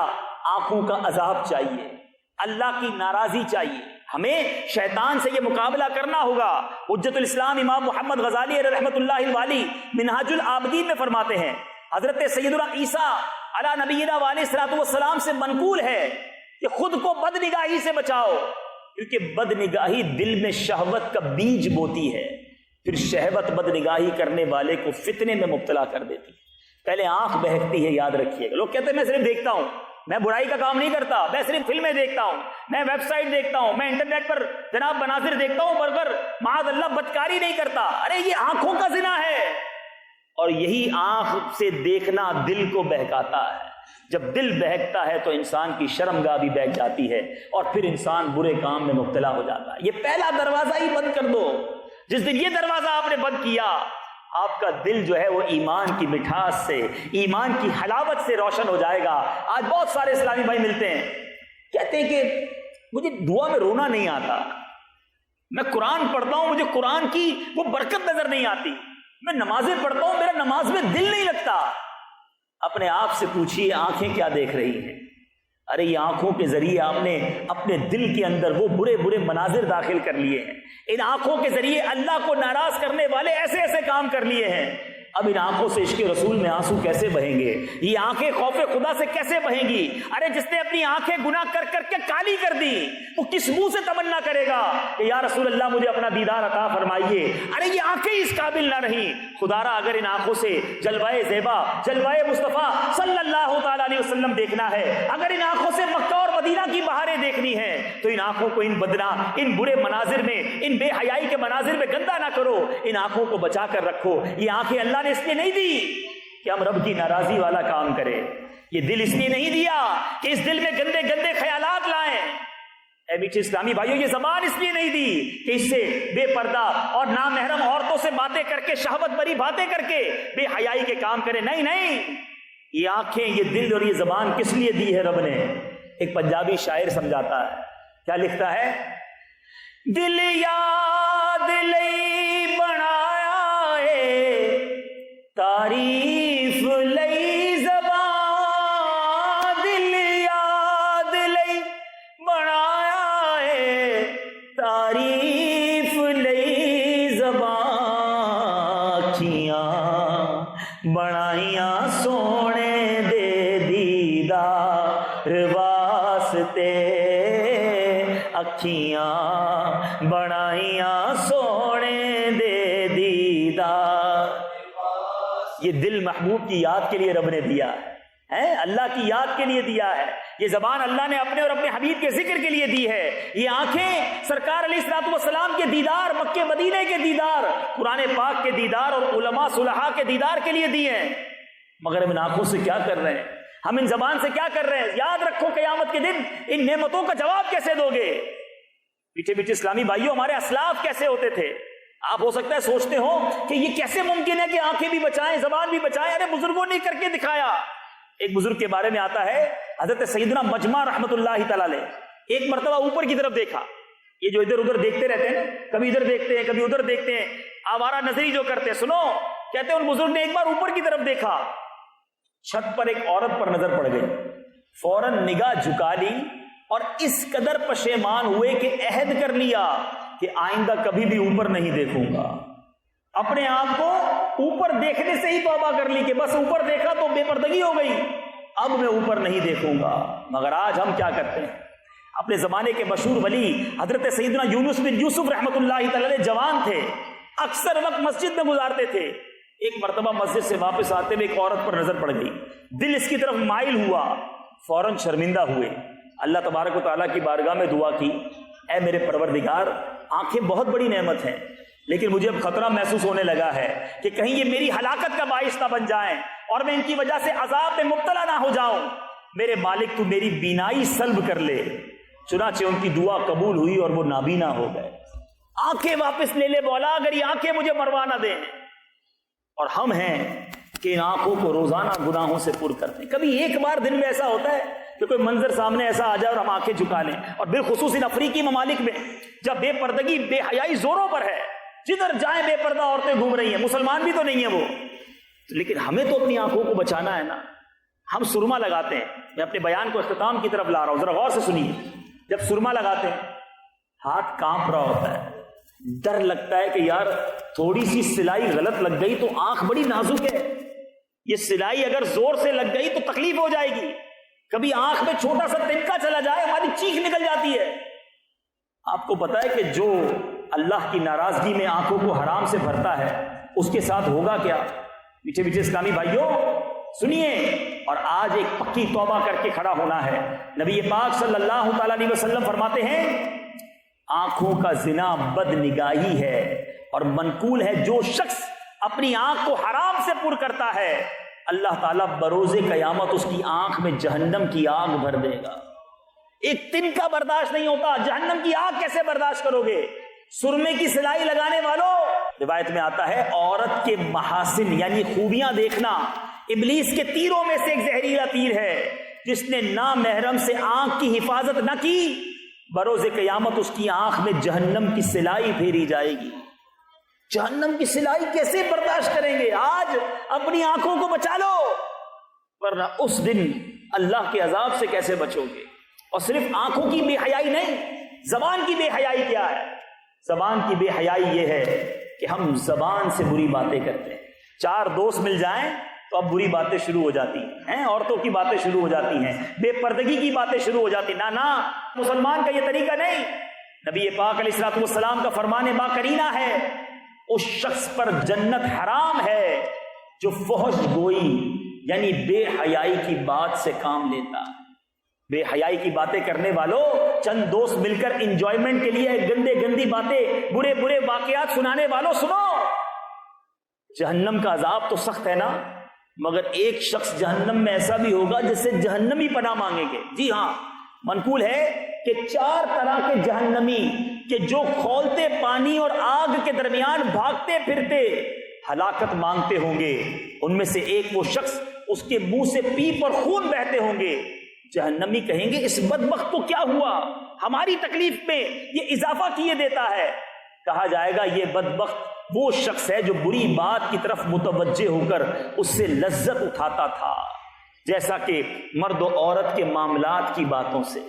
آنکھوں کا عذاب چاہیے؟ اللہ کی ناراضی چاہیے؟ ہمیں شیطان سے یہ مقابلہ کرنا ہوگا۔ حجت الاسلام امام محمد غزالی رحمۃ اللہ الوالی منہاج العابدین میں فرماتے ہیں، حضرت سیدنا عیسیٰ علی نبینا علیہ الصلوۃ والسلام سے منقول ہے کہ خود کو بد نگاہی سے بچاؤ، کیونکہ بد نگاہی دل میں شہوت کا بیج بوتی ہے، پھر شہوت بد نگاہی کرنے والے کو فتنے میں مبتلا کر دیتی ہے۔ پہلے آنکھ بہکتی ہے، یاد رکھیے گا۔ لوگ کہتے ہیں میں صرف دیکھتا ہوں، میں برائی کا کام نہیں کرتا، میں صرف فلمیں دیکھتا ہوں، میں ویب سائٹ دیکھتا ہوں، میں انٹرنیٹ پر جناب مناظر دیکھتا ہوں، مگر معاذ اللہ بدکاری نہیں کرتا۔ ارے یہ آنکھوں کا زنا ہے، اور یہی آنکھ سے دیکھنا دل کو بہکاتا ہے۔ جب دل بہکتا ہے تو انسان کی شرمگاہ بھی بہک جاتی ہے، اور پھر انسان برے کام میں مبتلا ہو جاتا ہے۔ یہ پہلا دروازہ ہی بند کر دو۔ جس دن یہ دروازہ آپ نے بند کیا، آپ کا دل جو ہے وہ ایمان کی مٹھاس سے، ایمان کی حلاوت سے روشن ہو جائے گا۔ آج بہت سارے اسلامی بھائی ملتے ہیں، کہتے ہیں کہ مجھے دعا میں رونا نہیں آتا، میں قرآن پڑھتا ہوں، مجھے قرآن کی وہ برکت نظر نہیں آتی، میں نمازیں پڑھتا ہوں، میرا نماز میں دل نہیں لگتا۔ اپنے آپ سے پوچھیے آنکھیں کیا دیکھ رہی ہیں؟ ارے یہ آنکھوں کے ذریعے آپ نے اپنے دل کے اندر وہ برے برے مناظر داخل کر لیے ہیں، ان آنکھوں کے ذریعے اللہ کو ناراض کرنے والے ایسے ایسے کام کر لیے ہیں۔ اب ان آنکھوں سے عشق رسول میں آنسو کیسے بہیں گے؟ یہ آنکھیں خوف خدا سے کیسے بہیں گی؟ ارے جس نے اپنی آنکھیں گناہ کر کر کے کالی کر دی، وہ کس منہ سے تمنا کرے گا کہ یا رسول اللہ مجھے اپنا دیدار عطا فرمائیے؟ ارے یہ آنکھیں اس قابل نہ رہیں۔ خدا را اگر ان آنکھوں سے جلوائے زیبا، جلوائے مصطفیٰ صلی اللہ تعالیٰ علیہ وسلم دیکھنا ہے، اگر ان آنکھوں سے مکہ اور مدینہ کی بہاریں دیکھنی ہے، تو ان آنکھوں کو ان ان برے مناظر میں، ان بے حیائی کے مناظر میں گندا نہ کرو، ان آنکھوں کو بچا کر رکھو۔ یہ آنکھیں اللہ نے اس لیے نہیں دی کہ ہم رب کی ناراضی والا کام کریں، یہ دل اس لیے نہیں دیا کہ اس دل میں گندے گندے خیالات لائیں۔ اے میٹھے اسلامی بھائیوں، یہ زبان اس لیے نہیں دی کہ اس سے بے پردہ اور نامحرم عورتوں سے باتیں کر کے، شہوت بری باتیں کر کے بے حیائی کے کام کریں۔ نہیں نہیں، یہ آنکھیں، یہ دل اور یہ زبان کس لیے دی ہے رب نے؟ ایک پنجابی شاعر سمجھاتا ہے، کیا لکھتا ہے؟ دل یاد لئی بنایا ہے، تعریف لئی زبان، دل یاد لئی بنایا ہے، تعریف لئی زبان، اکھیاں بنائیاں سونے دے دیدار واسطے، اکھیاں بنائیاں سونے دے دیدار۔ یہ دل محبوب کی یاد کے لیے رب نے دیا ہے، اللہ کی یاد کے لیے دیا ہے۔ یہ زبان اللہ نے اپنے اور اپنے حبیب کے ذکر کے لیے دی ہے۔ یہ آنکھیں سرکار علیہ الصلوۃ والسلام کے دیدار، مکے مدینے کے دیدار، قرآن پاک کے دیدار اور علماء صلحاء کے دیدار کے لیے دی ہیں۔ مگر ہم ان آنکھوں سے کیا کر رہے ہیں؟ ہم ان زبان سے کیا کر رہے ہیں؟ یاد رکھو قیامت کے دن ان نعمتوں کا جواب کیسے دو گے؟ پیچھے پیچھے اسلامی بھائیوں، ہمارے اسلاف کیسے ہوتے تھے؟ آپ ہو سکتا ہے سوچتے ہو کہ یہ کیسے ممکن ہے کہ آنکھیں بھی بچائیں، زبان بھی بچائیں؟ ارے بزرگوں نے کر کے دکھایا۔ ایک بزرگ کے بارے میں آتا ہے، حضرت سیدنا مجمع رحمت اللہ تعالی علیہ، ایک مرتبہ اوپر کی طرف دیکھا۔ یہ جو ادھر ادھر دیکھتے رہتے ہیں، کبھی ادھر دیکھتے ہیں کبھی ادھر دیکھتے ہیں، آوارہ نظری جو کرتے ہیں، سنو، کہتے ہیں ان بزرگ نے ایک بار اوپر کی طرف دیکھا، چھت پر ایک عورت پر نظر پڑ گئی، فوراً نگاہ جھکا لی اور اس قدر پشیمان ہوئے کہ عہد کر لیا کہ آئندہ کبھی بھی اوپر نہیں دیکھوں گا۔ اپنے آپ کو اوپر دیکھنے سے ہی توبہ کر لی کہ بس اوپر دیکھا تو بے پردگی ہو گئی، اب میں اوپر نہیں دیکھوں گا۔ مگر آج ہم کیا کرتے ہیں؟ اپنے زمانے کے مشہور ولی حضرت سیدنا یونس بن یوسف رحمت اللہ تعالی علیہ جوان تھے، اکثر وقت مسجد میں گزارتے تھے۔ ایک مرتبہ مسجد سے واپس آتے ہوئے ایک عورت پر نظر پڑ گئی، دل اس کی طرف مائل ہوا، فوراً شرمندہ ہوئے، اللہ تبارک و تعالیٰ کی بارگاہ میں دعا کی، اے میرے پروردگار، آنکھیں بہت بڑی نعمت ہیں، لیکن مجھے اب خطرہ محسوس ہونے لگا ہے کہ کہیں یہ میری ہلاکت کا باعث نہ بن جائیں اور میں ان کی وجہ سے عذاب میں مبتلا نہ ہو جاؤں۔ میرے مالک تو میری بینائی سلب کر لے۔ چنانچہ ان کی دعا قبول ہوئی اور وہ نابینا ہو گئے۔ آنکھیں واپس لے لے مولا، اگر یہ آنکھیں مجھے مروا نہ دیں۔ اور ہم ہیں کہ ان آنکھوں کو روزانہ گناہوں سے پر کرتے ہیں۔ کبھی ایک بار دن میں ایسا ہوتا ہے کہ کوئی منظر سامنے ایسا آ جائے اور ہم آنکھیں جھکا لیں، اور بالخصوص ان افریقی ممالک میں جب بے پردگی، بے حیائی زوروں پر ہے، جدھر جائیں بے پردہ عورتیں گھوم رہی ہیں، مسلمان بھی تو نہیں ہیں وہ، لیکن ہمیں تو اپنی آنکھوں کو بچانا ہے نا۔ ہم سرما لگاتے ہیں، میں اپنے بیان کو اختتام کی طرف لا رہا ہوں، ذرا غور سے سنیے۔ جب سرما لگاتے ہیں ہاتھ کانپ رہا ہوتا ہے، ڈر لگتا ہے کہ یار تھوڑی سی سلائی غلط لگ گئی تو آنکھ بڑی نازک ہے، یہ سلائی اگر زور سے لگ گئی تو تکلیف ہو جائے گی، کبھی آنکھ میں چھوٹا سا تنکا چلا جائے ہماری چیخ نکل جاتی ہے۔ آپ کو پتا ہے کہ جو اللہ کی ناراضگی میں آنکھوں کو حرام سے بھرتا ہے اس کے ساتھ ہوگا کیا؟ پیچھے پیچھے اسلامی بھائیوں سنیے، اور آج ایک پکی توبہ کر کے کھڑا ہونا ہے۔ نبی پاک صلی اللہ تعالی علیہ وسلم فرماتے ہیں آنکھوں کا زنا بد نگاہی ہے، اور منقول ہے جو شخص اپنی آنکھ کو حرام سے پر کرتا ہے اللہ تعالیٰ بروز قیامت اس کی آنکھ میں جہنم کی آگ بھر دے گا۔ ایک تن کا برداشت نہیں ہوتا، جہنم کی آگ کیسے برداشت کرو گے؟ سرمے کی سلائی لگانے والوں، روایت میں آتا ہے عورت کے محاسن یعنی خوبیاں دیکھنا ابلیس کے تیروں میں سے ایک زہریلا تیر ہے۔ جس نے نامحرم سے آنکھ کی حفاظت نہ کی بروز قیامت اس کی آنکھ میں جہنم کی سلائی پھیری جائے گی۔ جہنم کی سلائی کیسے برداشت کریں گے؟ آج اپنی آنکھوں کو بچا لو، ورنہ اس دن اللہ کے عذاب سے کیسے بچو گے؟ اور صرف آنکھوں کی بے حیائی نہیں، زبان کی بے حیائی کیا ہے؟ زبان کی بے حیائی یہ ہے کہ ہم زبان سے بری باتیں کرتے ہیں، 4 دوست مل جائیں تو اب بری باتیں شروع ہو جاتی ہیں، عورتوں کی باتیں شروع ہو جاتی ہیں، بے پردگی کی باتیں شروع ہو جاتی ہیں۔ نہ مسلمان کا یہ طریقہ نہیں۔ نبی پاک علیہ الصلوۃ والسلام کا فرمان با کرینہ ہے، اس شخص پر جنت حرام ہے جو فحش گوئی یعنی بے حیائی کی بات سے کام لیتا۔ بے حیائی کی باتیں کرنے والوں، چند دوست مل کر انجوائمنٹ کے لیے گندی باتیں، برے واقعات سنانے والوں، سنو، جہنم کا عذاب تو سخت ہے نا، مگر ایک شخص جہنم میں ایسا بھی ہوگا جس سے جہنمی پناہ مانگیں گے۔ جی ہاں، منقول ہے کہ 4 طرح کے جہنمی کہ جو کھولتے پانی اور آگ کے درمیان بھاگتے پھرتے ہلاکت مانگتے ہوں گے، ان میں سے ایک وہ شخص اس کے منہ سے پیپ اور خون بہتے ہوں گے۔ جہنمی کہیں گے اس بدبخت کو کیا ہوا، ہماری تکلیف میں یہ اضافہ کیے دیتا ہے۔ کہا جائے گا یہ بدبخت وہ شخص ہے جو بری بات کی طرف متوجہ ہو کر اس سے لذت اٹھاتا تھا، جیسا کہ مرد و عورت کے معاملات کی باتوں سے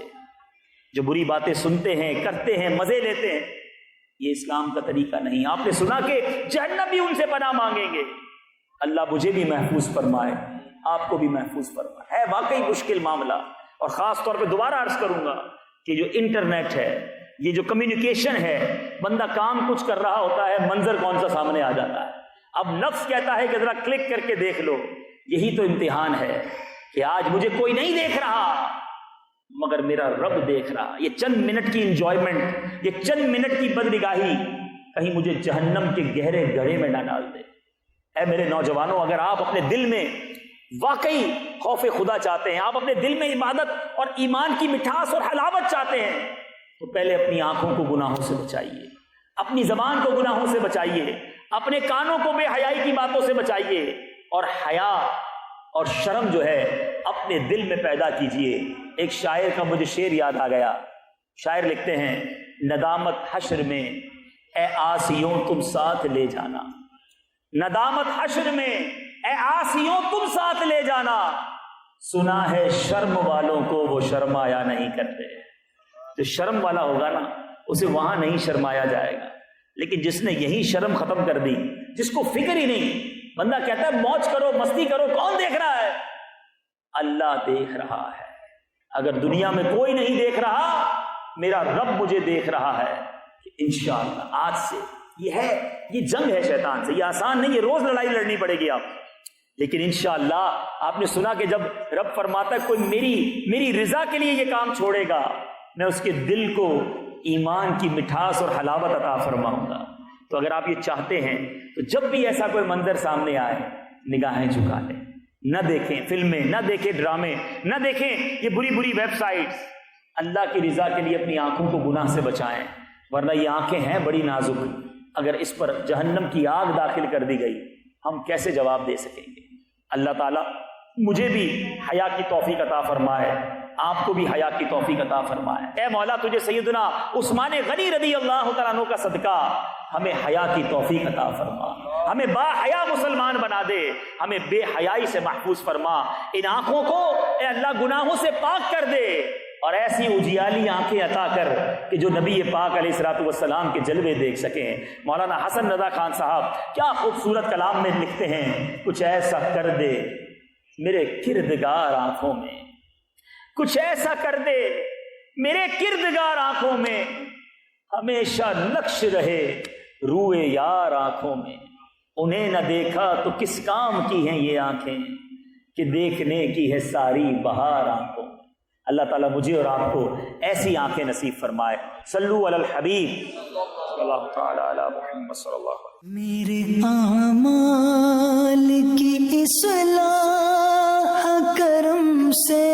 جو بری باتیں سنتے ہیں، کرتے ہیں، مزے لیتے ہیں۔ یہ اسلام کا طریقہ نہیں۔ آپ نے سنا کہ جہنم بھی ان سے پناہ مانگیں گے۔ اللہ مجھے بھی محفوظ فرمائے، آپ کو بھی محفوظ فرمائے۔ ہے واقعی مشکل معاملہ، اور خاص طور پہ دوبارہ عرض کروں گا کہ جو انٹرنیٹ ہے، یہ جو کمیونیکیشن ہے، بندہ کام کچھ کر رہا ہوتا ہے، منظر کون سا سامنے آ جاتا ہے۔ اب نفس کہتا ہے کہ ذرا کلک کر کے دیکھ لو۔ یہی تو امتحان ہے کہ آج مجھے کوئی نہیں دیکھ رہا مگر میرا رب دیکھ رہا۔ یہ چند منٹ کی انجوائمنٹ، یہ چند منٹ کی بدنگاہی کہیں مجھے جہنم کے گہرے گڑھے میں نہ ڈال دے۔ اے میرے نوجوانوں، اگر آپ اپنے دل میں واقعی خوف خدا چاہتے ہیں، آپ اپنے دل میں عبادت اور ایمان کی مٹھاس اور حلاوت چاہتے ہیں، تو پہلے اپنی آنکھوں کو گناہوں سے بچائیے، اپنی زبان کو گناہوں سے بچائیے، اپنے کانوں کو بے حیائی کی باتوں سے بچائیے، اور حیا اور شرم جو ہے اپنے دل میں پیدا کیجئے۔ ایک شاعر کا مجھے شعر یاد آ گیا۔ شاعر لکھتے ہیں، ندامت حشر میں اے آسیوں تم ساتھ لے جانا، ندامت حشر میں اے آسیوں تم ساتھ لے جانا، سنا ہے شرم والوں کو وہ شرمایا نہیں کرتے۔ جو شرم والا ہوگا نا، اسے وہاں نہیں شرمایا جائے گا، لیکن جس نے یہی شرم ختم کر دی، جس کو فکر ہی نہیں، بندہ کہتا ہے موج کرو، مستی کرو، کون دیکھ رہا ہے؟ اللہ دیکھ رہا ہے۔ اگر دنیا میں کوئی نہیں دیکھ رہا، میرا رب مجھے دیکھ رہا ہے کہ انشاءاللہ آج سے یہ جنگ ہے شیطان سے، یہ آسان نہیں، یہ روز لڑائی لڑنی پڑے گی آپ، لیکن انشاءاللہ آپ نے سنا کہ جب رب فرماتا ہے کوئی میری رضا کے لیے یہ کام چھوڑے گا، میں اس کے دل کو ایمان کی مٹھاس اور حلاوت عطا فرماؤں گا۔ تو اگر آپ یہ چاہتے ہیں تو جب بھی ایسا کوئی منظر سامنے آئے، نگاہیں جھکا لیں، نہ دیکھیں فلمیں، نہ دیکھیں ڈرامے، نہ دیکھیں یہ بری ویب سائٹس۔ اللہ کی رضا کے لیے اپنی آنکھوں کو گناہ سے بچائیں، ورنہ یہ آنکھیں ہیں بڑی نازک، اگر اس پر جہنم کی آگ داخل کر دی گئی ہم کیسے جواب دے سکیں گے؟ اللہ تعالیٰ مجھے بھی حیا کی توفیق عطا فرمائے، آپ کو بھی حیا کی توفیق عطا فرمائے۔ اے مولا، تجھے سیدنا عثمان غنی رضی اللہ تعالیٰ عنہ کا صدقہ ہمیں حیا کی توفیق عطا فرما، ہمیں با حیا مسلمان بنا دے، ہمیں بے حیائی سے محفوظ فرما، ان آنکھوں کو اے اللہ گناہوں سے پاک کر دے، اور ایسی اجیالی آنکھیں عطا کر کہ جو نبی پاک علیہ الصلوۃ والسلام کے جلوے دیکھ سکیں۔ مولانا حسن رضا خان صاحب کیا خوبصورت کلام میں لکھتے ہیں، کچھ ایسا کر دے میرے کردگار آنکھوں میں، کچھ ایسا کر دے میرے کردگار آنکھوں میں، ہمیشہ نقش رہے روئے یار آنکھوں میں، انہیں نہ دیکھا تو کس کام کی ہیں یہ آنکھیں کہ دیکھنے کی ہے ساری بہار آنکھوں میں۔ اللہ تعالیٰ مجھے اور آپ کو ایسی آنکھیں نصیب فرمائے۔ صلو علی الحبیب صلی اللہ تعالی علی محمد صلی اللہ علیہ وسلم۔ میرے اعمال کی اصلاح کرم سے